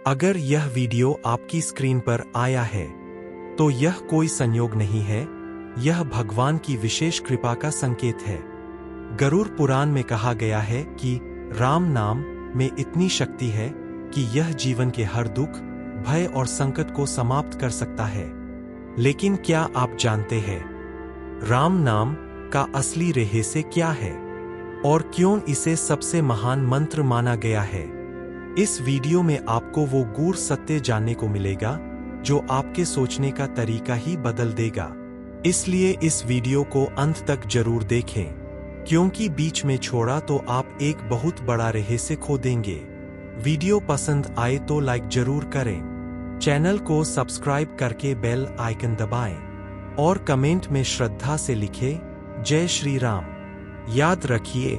अगर यह वीडियो आपकी स्क्रीन पर आया है तो यह कोई संयोग नहीं है, यह भगवान की विशेष कृपा का संकेत है। गरुड़ पुराण में कहा गया है कि राम नाम में इतनी शक्ति है कि यह जीवन के हर दुख, भय और संकट को समाप्त कर सकता है। लेकिन क्या आप जानते हैं राम नाम का असली रहस्य क्या है और क्यों इसे सबसे महान मंत्र माना गया है? इस वीडियो में आपको वो गूढ़ सत्य जानने को मिलेगा जो आपके सोचने का तरीका ही बदल देगा। इसलिए इस वीडियो को अंत तक जरूर देखें, क्योंकि बीच में छोड़ा तो आप एक बहुत बड़ा रहस्य खो देंगे। वीडियो पसंद आए तो लाइक जरूर करें, चैनल को सब्सक्राइब करके बेल आइकन दबाएं और कमेंट में श्रद्धा से लिखें जय श्री राम। याद रखिए,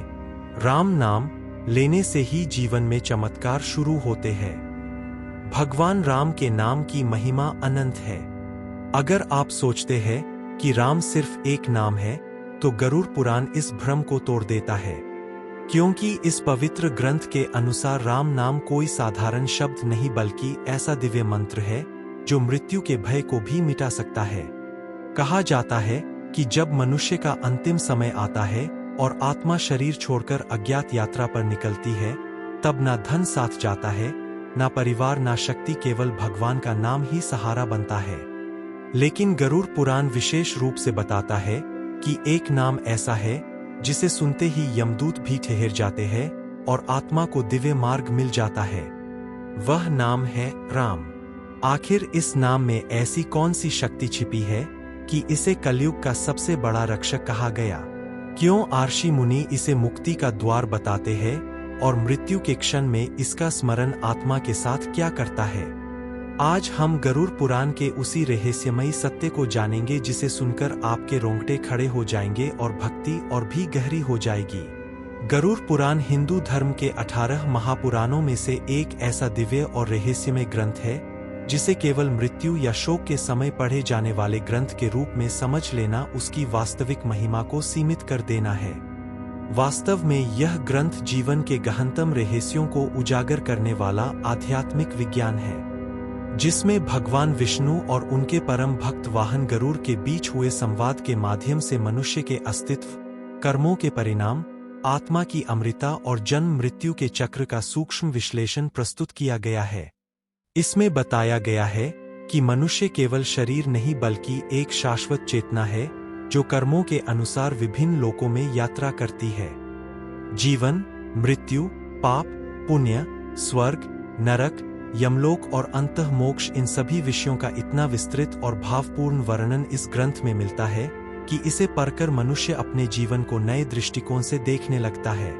राम नाम लेने से ही जीवन में चमत्कार शुरू होते हैं। भगवान राम के नाम की महिमा अनंत है। अगर आप सोचते हैं कि राम सिर्फ एक नाम है, तो गरुड़ पुराण इस भ्रम को तोड़ देता है, क्योंकि इस पवित्र ग्रंथ के अनुसार राम नाम कोई साधारण शब्द नहीं बल्कि ऐसा दिव्य मंत्र है जो मृत्यु के भय को भी मिटा सकता है। कहा जाता है कि जब मनुष्य का अंतिम समय आता है और आत्मा शरीर छोड़कर अज्ञात यात्रा पर निकलती है, तब ना धन साथ जाता है, ना परिवार, ना शक्ति, केवल भगवान का नाम ही सहारा बनता है। लेकिन गरुड़ पुराण विशेष रूप से बताता है कि एक नाम ऐसा है जिसे सुनते ही यमदूत भी ठहर जाते हैं और आत्मा को दिव्य मार्ग मिल जाता है। वह नाम है राम। आखिर इस नाम में ऐसी कौन सी शक्ति छिपी है कि इसे कलयुग का सबसे बड़ा रक्षक कहा गया? क्यों ऋषि मुनि इसे मुक्ति का द्वार बताते हैं और मृत्यु के क्षण में इसका स्मरण आत्मा के साथ क्या करता है? आज हम गरुड़ पुराण के उसी रहस्यमयी सत्य को जानेंगे जिसे सुनकर आपके रोंगटे खड़े हो जाएंगे और भक्ति और भी गहरी हो जाएगी। गरुड़ पुराण हिंदू धर्म के 18 महापुराणों में से एक ऐसा दिव्य और रहस्यमय ग्रंथ है जिसे केवल मृत्यु या शोक के समय पढ़े जाने वाले ग्रंथ के रूप में समझ लेना उसकी वास्तविक महिमा को सीमित कर देना है। वास्तव में यह ग्रंथ जीवन के गहनतम रहस्यों को उजागर करने वाला आध्यात्मिक विज्ञान है, जिसमें भगवान विष्णु और उनके परम भक्त वाहन गरुड़ के बीच हुए संवाद के माध्यम से मनुष्य के अस्तित्व, कर्मों के परिणाम, आत्मा की अमृता और जन्म मृत्यु के चक्र का सूक्ष्म विश्लेषण प्रस्तुत किया गया है। इसमें बताया गया है कि मनुष्य केवल शरीर नहीं बल्कि एक शाश्वत चेतना है जो कर्मों के अनुसार विभिन्न लोकों में यात्रा करती है। जीवन, मृत्यु, पाप, पुण्य, स्वर्ग, नरक, यमलोक और अंतः मोक्ष, इन सभी विषयों का इतना विस्तृत और भावपूर्ण वर्णन इस ग्रंथ में मिलता है कि इसे पढ़कर मनुष्य अपने जीवन को नए दृष्टिकोण से देखने लगता है।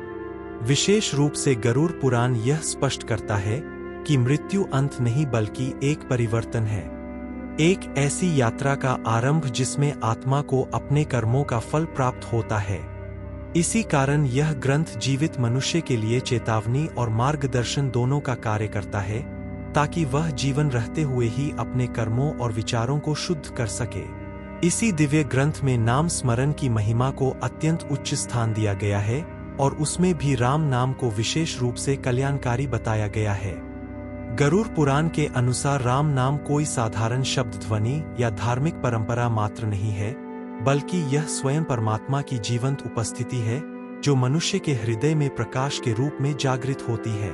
विशेष रूप से गरुड़ पुराण यह स्पष्ट करता है कि मृत्यु अंत नहीं बल्कि एक परिवर्तन है, एक ऐसी यात्रा का आरंभ जिसमें आत्मा को अपने कर्मों का फल प्राप्त होता है। इसी कारण यह ग्रंथ जीवित मनुष्य के लिए चेतावनी और मार्गदर्शन दोनों का कार्य करता है, ताकि वह जीवन रहते हुए ही अपने कर्मों और विचारों को शुद्ध कर सके। इसी दिव्य ग्रंथ में नाम स्मरण की महिमा को अत्यंत उच्च स्थान दिया गया है और उसमें भी राम नाम को विशेष रूप से कल्याणकारी बताया गया है। गरुड़ पुराण के अनुसार राम नाम कोई साधारण शब्द ध्वनि या धार्मिक परंपरा मात्र नहीं है, बल्कि यह स्वयं परमात्मा की जीवंत उपस्थिति है जो मनुष्य के हृदय में प्रकाश के रूप में जागृत होती है।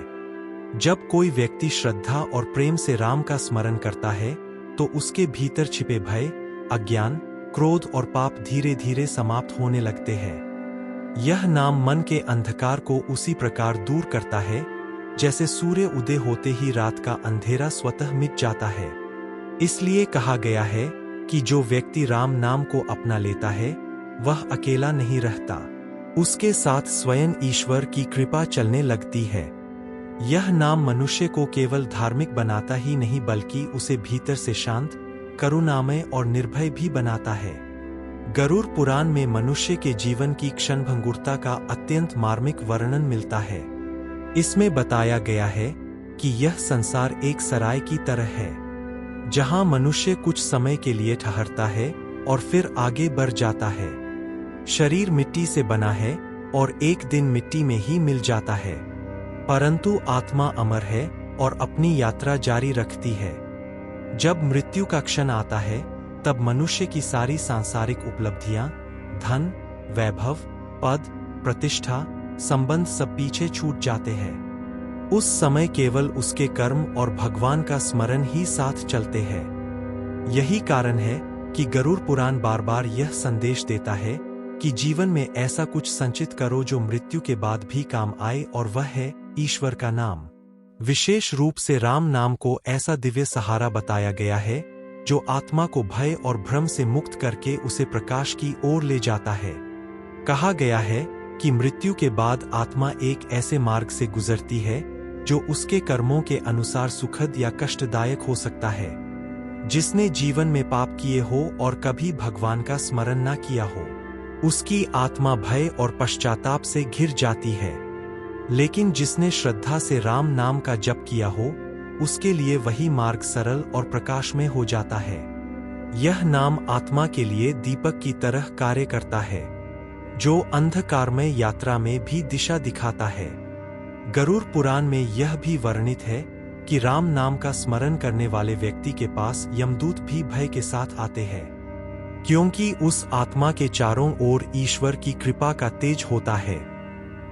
जब कोई व्यक्ति श्रद्धा और प्रेम से राम का स्मरण करता है तो उसके भीतर छिपे भय, अज्ञान, क्रोध और पाप धीरे धीरे समाप्त होने लगते हैं। यह नाम मन के अंधकार को उसी प्रकार दूर करता है जैसे सूर्य उदय होते ही रात का अंधेरा स्वतः मिट जाता है। इसलिए कहा गया है कि जो व्यक्ति राम नाम को अपना लेता है वह अकेला नहीं रहता, उसके साथ स्वयं ईश्वर की कृपा चलने लगती है। यह नाम मनुष्य को केवल धार्मिक बनाता ही नहीं बल्कि उसे भीतर से शांत, करुणामय और निर्भय भी बनाता है। गरुड़ पुराण में मनुष्य के जीवन की क्षणभंगुरता का अत्यंत मार्मिक वर्णन मिलता है। इसमें बताया गया है कि यह संसार एक सराय की तरह है, जहां मनुष्य कुछ समय के लिए ठहरता है और फिर आगे बढ़ जाता है। शरीर मिट्टी से बना है और एक दिन मिट्टी में ही मिल जाता है, परंतु आत्मा अमर है और अपनी यात्रा जारी रखती है। जब मृत्यु का क्षण आता है, तब मनुष्य की सारी सांसारिक उपलब्धियां, धन, वैभव, पद, प्रतिष्ठा, संबंध सब पीछे छूट जाते हैं। उस समय केवल उसके कर्म और भगवान का स्मरण ही साथ चलते हैं। यही कारण है कि गरुड़ पुराण बार बार यह संदेश देता है कि जीवन में ऐसा कुछ संचित करो जो मृत्यु के बाद भी काम आए, और वह है ईश्वर का नाम। विशेष रूप से राम नाम को ऐसा दिव्य सहारा बताया गया है जो आत्मा को भय और भ्रम से मुक्त करके उसे प्रकाश की ओर ले जाता है। कहा गया है कि मृत्यु के बाद आत्मा एक ऐसे मार्ग से गुजरती है जो उसके कर्मों के अनुसार सुखद या कष्टदायक हो सकता है। जिसने जीवन में पाप किए हो और कभी भगवान का स्मरण न किया हो, उसकी आत्मा भय और पश्चाताप से घिर जाती है। लेकिन जिसने श्रद्धा से राम नाम का जप किया हो, उसके लिए वही मार्ग सरल और प्रकाशमय हो जाता है। यह नाम आत्मा के लिए दीपक की तरह कार्य करता है, जो अंधकारमय यात्रा में भी दिशा दिखाता है। गरुड़ पुराण में यह भी वर्णित है कि राम नाम का स्मरण करने वाले व्यक्ति के पास यमदूत भी भय के साथ आते हैं, क्योंकि उस आत्मा के चारों ओर ईश्वर की कृपा का तेज होता है।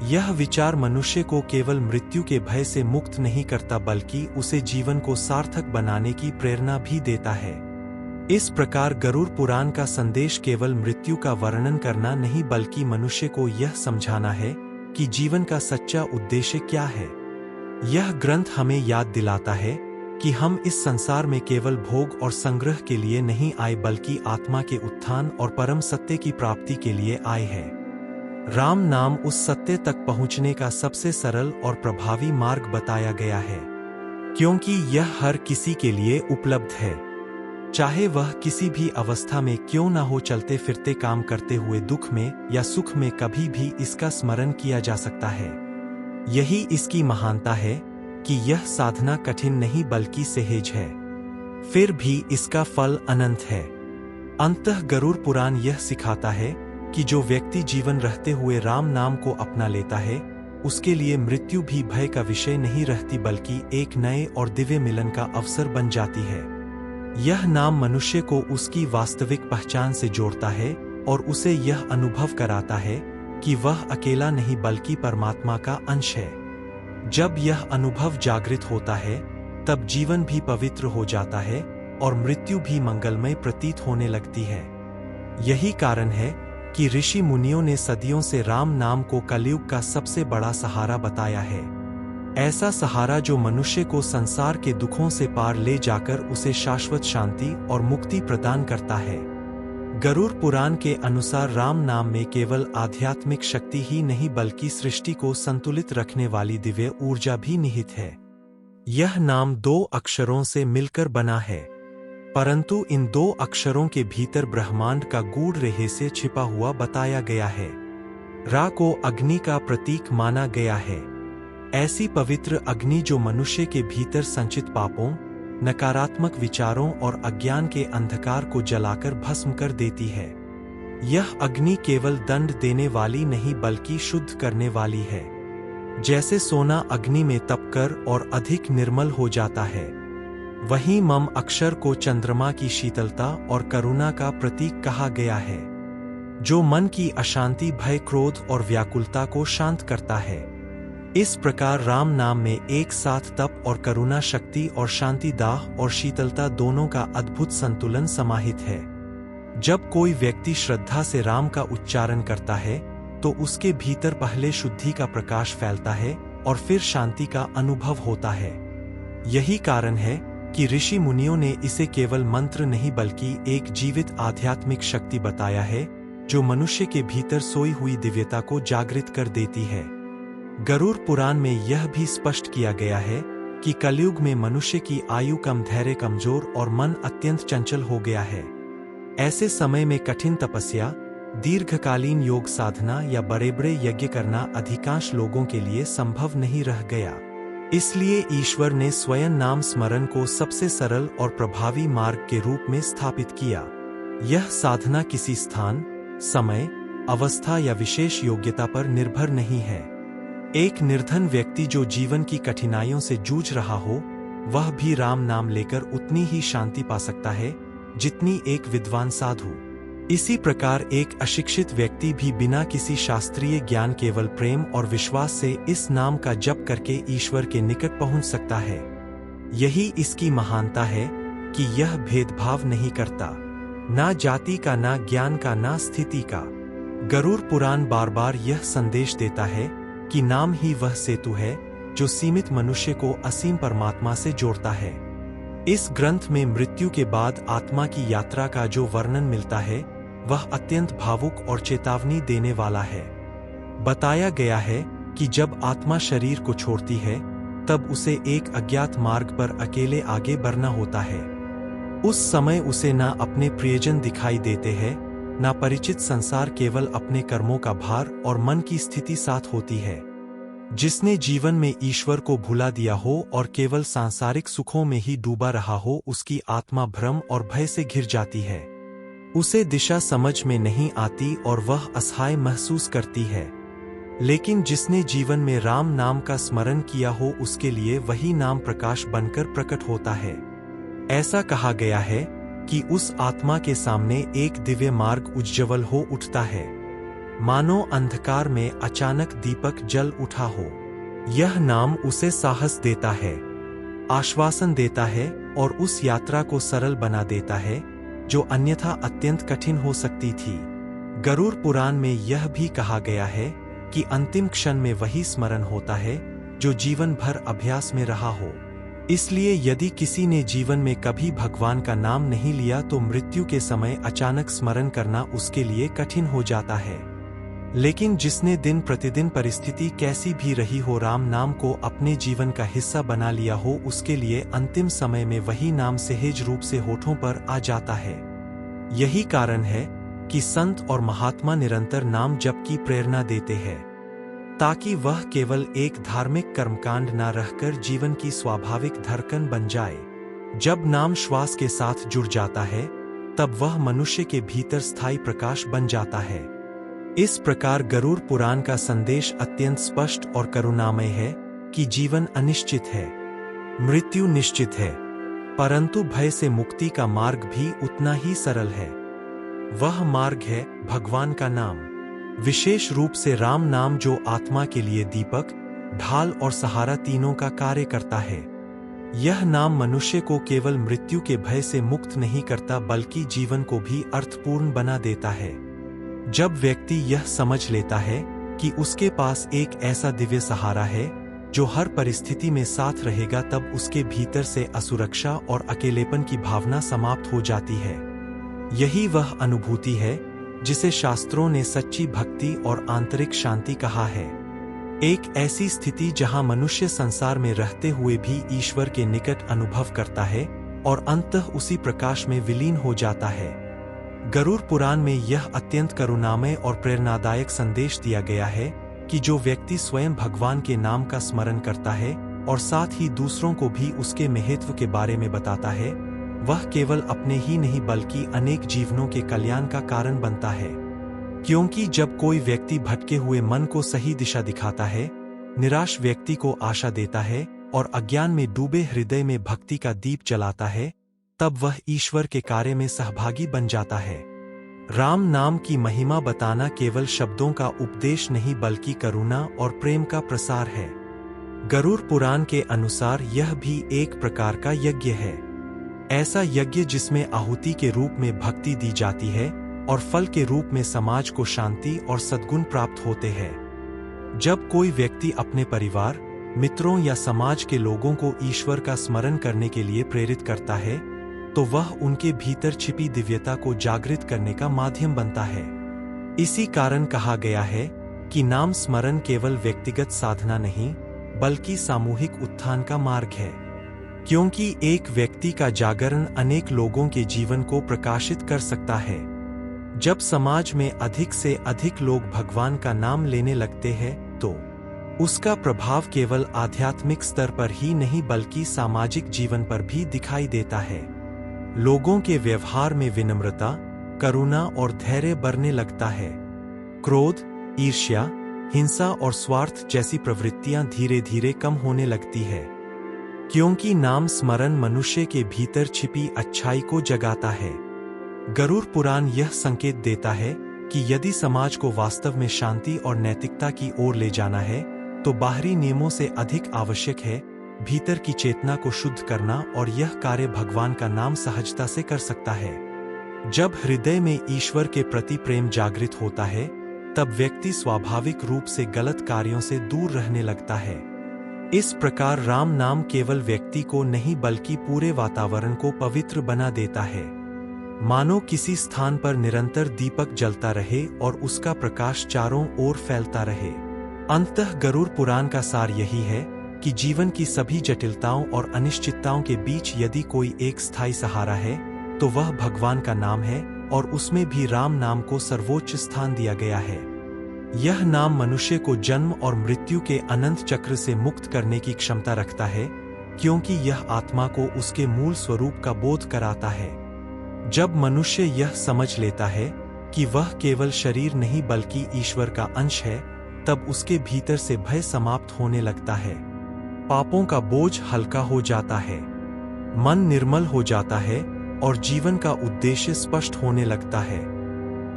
यह विचार मनुष्य को केवल मृत्यु के भय से मुक्त नहीं करता, बल्कि उसे जीवन को सार्थक बनाने की प्रेरणा भी देता है। इस प्रकार गरुड़ पुराण का संदेश केवल मृत्यु का वर्णन करना नहीं, बल्कि मनुष्य को यह समझाना है कि जीवन का सच्चा उद्देश्य क्या है। यह ग्रंथ हमें याद दिलाता है कि हम इस संसार में केवल भोग और संग्रह के लिए नहीं आए, बल्कि आत्मा के उत्थान और परम सत्य की प्राप्ति के लिए आए हैं। राम नाम उस सत्य तक पहुंचने का सबसे सरल और प्रभावी मार्ग बताया गया है, क्योंकि यह हर किसी के लिए उपलब्ध है, चाहे वह किसी भी अवस्था में क्यों न हो। चलते फिरते काम करते हुए, दुख में या सुख में, कभी भी इसका स्मरण किया जा सकता है। यही इसकी महानता है कि यह साधना कठिन नहीं बल्कि सहज है, फिर भी इसका फल अनंत है। अंततः गरुड़ पुराण यह सिखाता है कि जो व्यक्ति जीवन रहते हुए राम नाम को अपना लेता है, उसके लिए मृत्यु भी भय का विषय नहीं रहती, बल्कि एक नए और दिव्य मिलन का अवसर बन जाती है। यह नाम मनुष्य को उसकी वास्तविक पहचान से जोड़ता है और उसे यह अनुभव कराता है कि वह अकेला नहीं बल्कि परमात्मा का अंश है। जब यह अनुभव जागृत होता है, तब जीवन भी पवित्र हो जाता है और मृत्यु भी मंगलमय प्रतीत होने लगती है। यही कारण है कि ऋषि मुनियों ने सदियों से राम नाम को कलयुग का सबसे बड़ा सहारा बताया है। ऐसा सहारा जो मनुष्य को संसार के दुखों से पार ले जाकर उसे शाश्वत शांति और मुक्ति प्रदान करता है। गरुड़ पुराण के अनुसार राम नाम में केवल आध्यात्मिक शक्ति ही नहीं, बल्कि सृष्टि को संतुलित रखने वाली दिव्य ऊर्जा भी निहित है। यह नाम 2 अक्षरों से मिलकर बना है, परंतु इन 2 अक्षरों के भीतर ब्रह्मांड का गूढ़ रहस्य छिपा हुआ बताया गया है। रा को अग्नि का प्रतीक माना गया है, ऐसी पवित्र अग्नि जो मनुष्य के भीतर संचित पापों, नकारात्मक विचारों और अज्ञान के अंधकार को जलाकर भस्म कर देती है। यह अग्नि केवल दंड देने वाली नहीं बल्कि शुद्ध करने वाली है। जैसे सोना अग्नि में तपकर और अधिक निर्मल हो जाता है, वहीं मम अक्षर को चंद्रमा की शीतलता और करुणा का प्रतीक कहा गया है, जो मन की अशांति, भय, क्रोध और व्याकुलता को शांत करता है। इस प्रकार राम नाम में एक साथ तप और करुणा, शक्ति और शांति, दाह और शीतलता दोनों का अद्भुत संतुलन समाहित है। जब कोई व्यक्ति श्रद्धा से राम का उच्चारण करता है, तो उसके भीतर पहले शुद्धि का प्रकाश फैलता है और फिर शांति का अनुभव होता है। यही कारण है कि ऋषि मुनियों ने इसे केवल मंत्र नहीं बल्कि एक जीवित आध्यात्मिक शक्ति बताया है, जो मनुष्य के भीतर सोई हुई दिव्यता को जागृत कर देती है। गरुड़ पुराण में यह भी स्पष्ट किया गया है कि कलयुग में मनुष्य की आयु कम, धैर्य कमजोर और मन अत्यंत चंचल हो गया है। ऐसे समय में कठिन तपस्या, दीर्घकालीन योग साधना या बड़े-बड़े यज्ञ करना अधिकांश लोगों के लिए संभव नहीं रह गया। इसलिए ईश्वर ने स्वयं नाम स्मरण को सबसे सरल और प्रभावी मार्ग के रूप में स्थापित किया। यह साधना किसी स्थान, समय, अवस्था या विशेष योग्यता पर निर्भर नहीं है। एक निर्धन व्यक्ति जो जीवन की कठिनाइयों से जूझ रहा हो, वह भी राम नाम लेकर उतनी ही शांति पा सकता है जितनी एक विद्वान साधु। इसी प्रकार एक अशिक्षित व्यक्ति भी बिना किसी शास्त्रीय ज्ञान केवल प्रेम और विश्वास से इस नाम का जप करके ईश्वर के निकट पहुंच सकता है। यही इसकी महानता है कि यह भेदभाव नहीं करता, ना जाति का, ना ज्ञान का, ना स्थिति का। गरुड़ पुराण बार बार यह संदेश देता है कि नाम ही वह सेतु है जो सीमित मनुष्य को असीम परमात्मा से जोड़ता है। इस ग्रंथ में मृत्यु के बाद आत्मा की यात्रा का जो वर्णन मिलता है वह अत्यंत भावुक और चेतावनी देने वाला है। बताया गया है कि जब आत्मा शरीर को छोड़ती है तब उसे एक अज्ञात मार्ग पर अकेले आगे बढ़ना होता है। उस समय उसे ना अपने प्रियजन दिखाई देते हैं, ना परिचित संसार, केवल अपने कर्मों का भार और मन की स्थिति साथ होती है। जिसने जीवन में ईश्वर को भुला दिया हो और केवल सांसारिक सुखों में ही डूबा रहा हो, उसकी आत्मा भ्रम और भय से घिर जाती है। उसे दिशा समझ में नहीं आती और वह असहाय महसूस करती है। लेकिन जिसने जीवन में राम नाम का स्मरण किया हो, उसके लिए वही नाम प्रकाश बनकर प्रकट होता है। ऐसा कहा गया है कि उस आत्मा के सामने एक दिव्य मार्ग उज्ज्वल हो उठता है, मानो अंधकार में अचानक दीपक जल उठा हो। यह नाम उसे साहस देता है, आश्वासन देता है और उस यात्रा को सरल बना देता है जो अन्यथा अत्यंत कठिन हो सकती थी। गरुड़ पुराण में यह भी कहा गया है कि अंतिम क्षण में वही स्मरण होता है जो जीवन भर अभ्यास में रहा हो। इसलिए यदि किसी ने जीवन में कभी भगवान का नाम नहीं लिया तो मृत्यु के समय अचानक स्मरण करना उसके लिए कठिन हो जाता है। लेकिन जिसने दिन प्रतिदिन परिस्थिति कैसी भी रही हो, राम नाम को अपने जीवन का हिस्सा बना लिया हो, उसके लिए अंतिम समय में वही नाम सहज रूप से होठों पर आ जाता है। यही कारण है कि संत और महात्मा निरंतर नाम जप की प्रेरणा देते हैं, ताकि वह केवल एक धार्मिक कर्मकांड न रहकर जीवन की स्वाभाविक धड़कन बन जाए। जब नाम श्वास के साथ जुड़ जाता है तब वह मनुष्य के भीतर स्थायी प्रकाश बन जाता है। इस प्रकार गरुड़ पुराण का संदेश अत्यंत स्पष्ट और करुणामय है कि जीवन अनिश्चित है, मृत्यु निश्चित है, परंतु भय से मुक्ति का मार्ग भी उतना ही सरल है। वह मार्ग है भगवान का नाम, विशेष रूप से राम नाम, जो आत्मा के लिए दीपक, ढाल और सहारा तीनों का कार्य करता है। यह नाम मनुष्य को केवल मृत्यु के भय से मुक्त नहीं करता बल्कि जीवन को भी अर्थपूर्ण बना देता है। जब व्यक्ति यह समझ लेता है कि उसके पास एक ऐसा दिव्य सहारा है जो हर परिस्थिति में साथ रहेगा, तब उसके भीतर से असुरक्षा और अकेलेपन की भावना समाप्त हो जाती है। यही वह अनुभूति है जिसे शास्त्रों ने सच्ची भक्ति और आंतरिक शांति कहा है। एक ऐसी स्थिति जहां मनुष्य संसार में रहते हुए भी ईश्वर के निकट अनुभव करता है और अंततः उसी प्रकाश में विलीन हो जाता है। गरुड़ पुराण में यह अत्यंत करुणामय और प्रेरणादायक संदेश दिया गया है कि जो व्यक्ति स्वयं भगवान के नाम का स्मरण करता है और साथ ही दूसरों को भी उसके महत्व के बारे में बताता है, वह केवल अपने ही नहीं बल्कि अनेक जीवनों के कल्याण का कारण बनता है। क्योंकि जब कोई व्यक्ति भटके हुए मन को सही दिशा दिखाता है, निराश व्यक्ति को आशा देता है और अज्ञान में डूबे हृदय में भक्ति का दीप जलाता है, तब वह ईश्वर के कार्य में सहभागी बन जाता है। राम नाम की महिमा बताना केवल शब्दों का उपदेश नहीं बल्कि करुणा और प्रेम का प्रसार है। गरुड़ पुराण के अनुसार यह भी एक प्रकार का यज्ञ है, ऐसा यज्ञ जिसमें आहुति के रूप में भक्ति दी जाती है और फल के रूप में समाज को शांति और सद्गुण प्राप्त होते हैं। जब कोई व्यक्ति अपने परिवार, मित्रों या समाज के लोगों को ईश्वर का स्मरण करने के लिए प्रेरित करता है, तो वह उनके भीतर छिपी दिव्यता को जागृत करने का माध्यम बनता है। इसी कारण कहा गया है कि नाम स्मरण केवल व्यक्तिगत साधना नहीं बल्कि सामूहिक उत्थान का मार्ग है, क्योंकि एक व्यक्ति का जागरण अनेक लोगों के जीवन को प्रकाशित कर सकता है। जब समाज में अधिक से अधिक लोग भगवान का नाम लेने लगते हैं तो उसका प्रभाव केवल आध्यात्मिक स्तर पर ही नहीं बल्कि सामाजिक जीवन पर भी दिखाई देता है। लोगों के व्यवहार में विनम्रता, करुणा और धैर्य बढ़ने लगता है। क्रोध, ईर्ष्या, हिंसा और स्वार्थ जैसी प्रवृत्तियां धीरे धीरे कम होने लगती है, क्योंकि नाम स्मरण मनुष्य के भीतर छिपी अच्छाई को जगाता है। गरुड़ पुराण यह संकेत देता है कि यदि समाज को वास्तव में शांति और नैतिकता की ओर ले जाना है, तो बाहरी नियमों से अधिक आवश्यक है भीतर की चेतना को शुद्ध करना, और यह कार्य भगवान का नाम सहजता से कर सकता है। जब हृदय में ईश्वर के प्रति प्रेम जागृत होता है, तब व्यक्ति स्वाभाविक रूप से गलत कार्यों से दूर रहने लगता है। इस प्रकार राम नाम केवल व्यक्ति को नहीं बल्कि पूरे वातावरण को पवित्र बना देता है। मानो किसी स्थान पर निरंतर दीपक जलता रहे और उसका प्रकाश चारों ओर फैलता रहे। अंततः गरुड़ पुराण का सार यही है कि जीवन की सभी जटिलताओं और अनिश्चितताओं के बीच यदि कोई एक स्थायी सहारा है, तो वह भगवान का नाम है, और उसमें भी राम नाम को सर्वोच्च स्थान दिया गया है। यह नाम मनुष्य को जन्म और मृत्यु के अनंत चक्र से मुक्त करने की क्षमता रखता है, क्योंकि यह आत्मा को उसके मूल स्वरूप का बोध कराता है। जब मनुष्य यह समझ लेता है कि वह केवल शरीर नहीं बल्कि ईश्वर का अंश है, तब उसके भीतर से भय समाप्त होने लगता है। पापों का बोझ हल्का हो जाता है, मन निर्मल हो जाता है और जीवन का उद्देश्य स्पष्ट होने लगता है।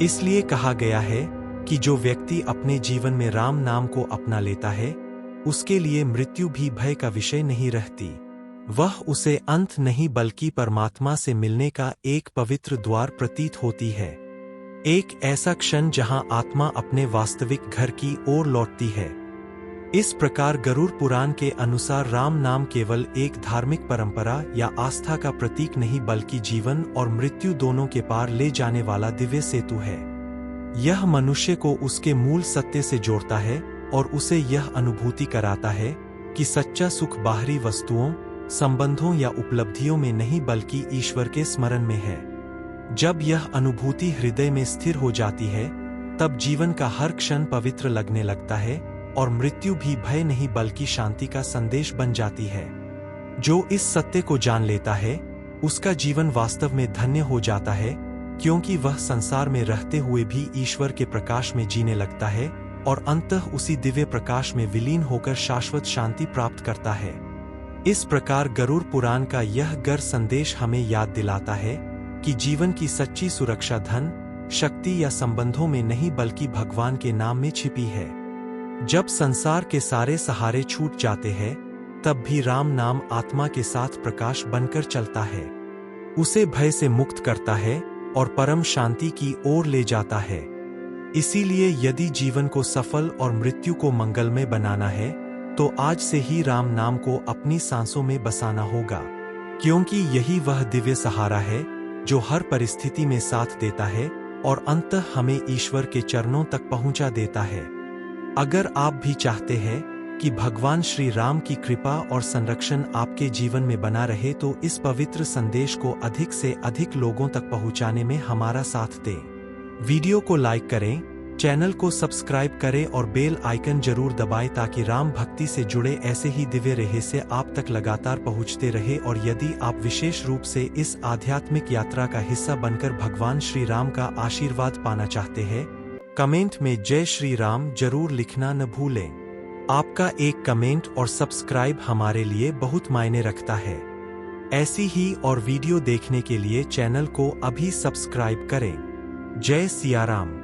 इसलिए कहा गया है कि जो व्यक्ति अपने जीवन में राम नाम को अपना लेता है, उसके लिए मृत्यु भी भय का विषय नहीं रहती। वह उसे अंत नहीं बल्कि परमात्मा से मिलने का एक पवित्र द्वार प्रतीत होती है, एक ऐसा क्षण जहां आत्मा अपने वास्तविक घर की ओर लौटती है। इस प्रकार गरुड़ पुराण के अनुसार राम नाम केवल एक धार्मिक परंपरा या आस्था का प्रतीक नहीं बल्कि जीवन और मृत्यु दोनों के पार ले जाने वाला दिव्य सेतु है। यह मनुष्य को उसके मूल सत्य से जोड़ता है और उसे यह अनुभूति कराता है कि सच्चा सुख बाहरी वस्तुओं, संबंधों या उपलब्धियों में नहीं बल्कि ईश्वर के स्मरण में है। जब यह अनुभूति हृदय में स्थिर हो जाती है, तब जीवन का हर क्षण पवित्र लगने लगता है और मृत्यु भी भय नहीं बल्कि शांति का संदेश बन जाती है। जो इस सत्य को जान लेता है, उसका जीवन वास्तव में धन्य हो जाता है, क्योंकि वह संसार में रहते हुए भी ईश्वर के प्रकाश में जीने लगता है और अंततः उसी दिव्य प्रकाश में विलीन होकर शाश्वत शांति प्राप्त करता है। इस प्रकार गरुड़ पुराण का यह गर संदेश हमें याद दिलाता है कि जीवन की सच्ची सुरक्षा धन, शक्ति या संबंधों में नहीं बल्कि भगवान के नाम में छिपी है। जब संसार के सारे सहारे छूट जाते हैं, तब भी राम नाम आत्मा के साथ प्रकाश बनकर चलता है, उसे भय से मुक्त करता है और परम शांति की ओर ले जाता है। इसीलिए यदि जीवन को सफल और मृत्यु को मंगलमय बनाना है, तो आज से ही राम नाम को अपनी सांसों में बसाना होगा, क्योंकि यही वह दिव्य सहारा है जो हर परिस्थिति में साथ देता है और अंततः हमें ईश्वर के चरणों तक पहुंचा देता है। अगर आप भी चाहते हैं कि भगवान श्री राम की कृपा और संरक्षण आपके जीवन में बना रहे, तो इस पवित्र संदेश को अधिक से अधिक लोगों तक पहुंचाने में हमारा साथ दें। वीडियो को लाइक करें, चैनल को सब्सक्राइब करें और बेल आइकन जरूर दबाएं ताकि राम भक्ति से जुड़े ऐसे ही दिव्य रहस्य आप तक लगातार पहुंचते रहे। और यदि आप विशेष रूप से इस आध्यात्मिक यात्रा का हिस्सा बनकर भगवान श्री राम का आशीर्वाद पाना चाहते हैं, कमेंट में जय श्री राम जरूर लिखना न भूलें। आपका एक कमेंट और सब्सक्राइब हमारे लिए बहुत मायने रखता है। ऐसी ही और वीडियो देखने के लिए चैनल को अभी सब्सक्राइब करें। जय सिया राम।